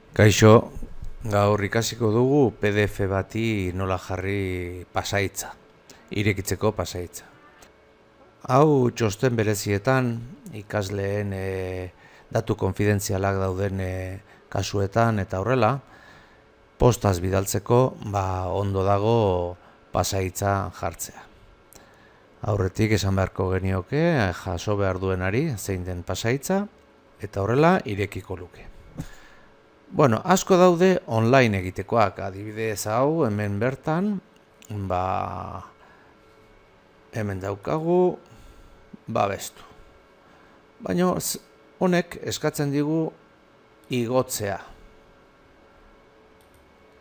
Kaixo, gaur ikasiko dugu PDF bati nola jarri pasahitza, irekitzeko pasahitza. Hau txosten berezietan, ikasleen datu konfidentzialak dauden kasuetan eta horrela, postaz bidaltzeko ondo dago pasahitza jartzea. Aurretik esan beharko genioke, jaso behar duenari zein den pasahitza, eta horrela irekiko luke. Bueno, asko daude online egitekoak, adibidez hau, hemen bertan, hemen daukagu, babestu. Baina honek eskatzen digu igotzea,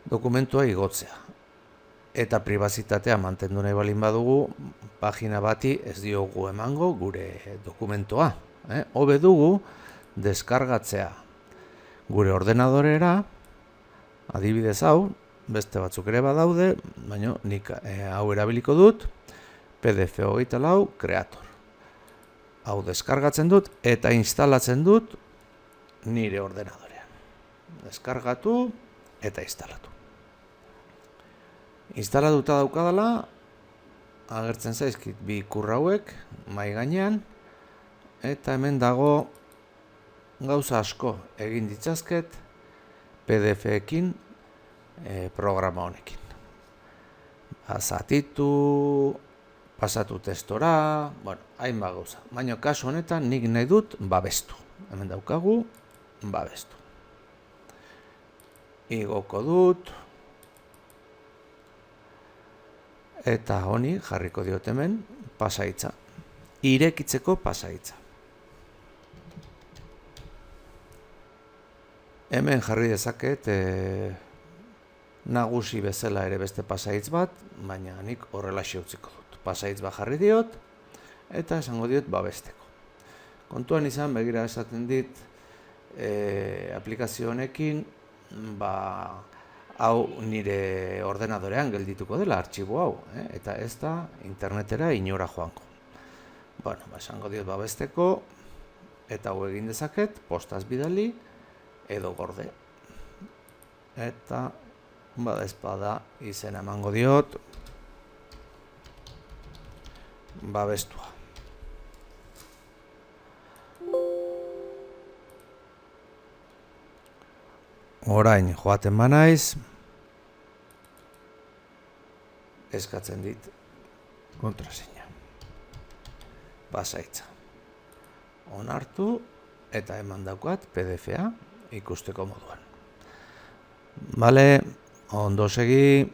dokumentua igotzea. Eta pribazitatea mantendu nahi balin badugu, pagina bati ez diogu emango gure dokumentoa. Hobe dugu deskargatzea gure ordenadorera, adibidez hau, beste batzuk ere badaude, baina nik hau erabiliko dut, PDF 24 Creator. Hau deskargatzen dut eta instalatzen dut nire ordenadorean. Deskargatu eta instalatu. Instalatuta daukadala, agertzen zaizkit bi ikur hauek mahai gainean, eta hemen dago gauza asko egin ditzazket PDF-ekin programa honekin. Zatitu, pasatu testora, hainbat gauza. Baina kasu honetan nik nahi dut babestu. Hemen daukagu babestu. Igoko dut, eta honi jarriko diot hemen pasahitza. Irekitzeko pasahitza. Hemen jarri dezaket nagusi bezala ere beste pasahitz bat, baina nik horrelaxe utziko dut. Pasahitz bat jarri diot, eta esango diot babesteko. Kontuan izan, begira esaten dit, aplikazio honekin, hau nire ordenadorean geldituko dela, artxibo hau, eta ez da internetera inora joango. Esango diot babesteko, eta hau egin dezaket, postaz bidali, edo gorde. Eta badezpada izena emango diot babestua. Orain joaten banaiz, eskatzen dit kontraseina. Pasahitza. Onartu eta eman daukat PDF-a ikusteko moduan. Ondo segi.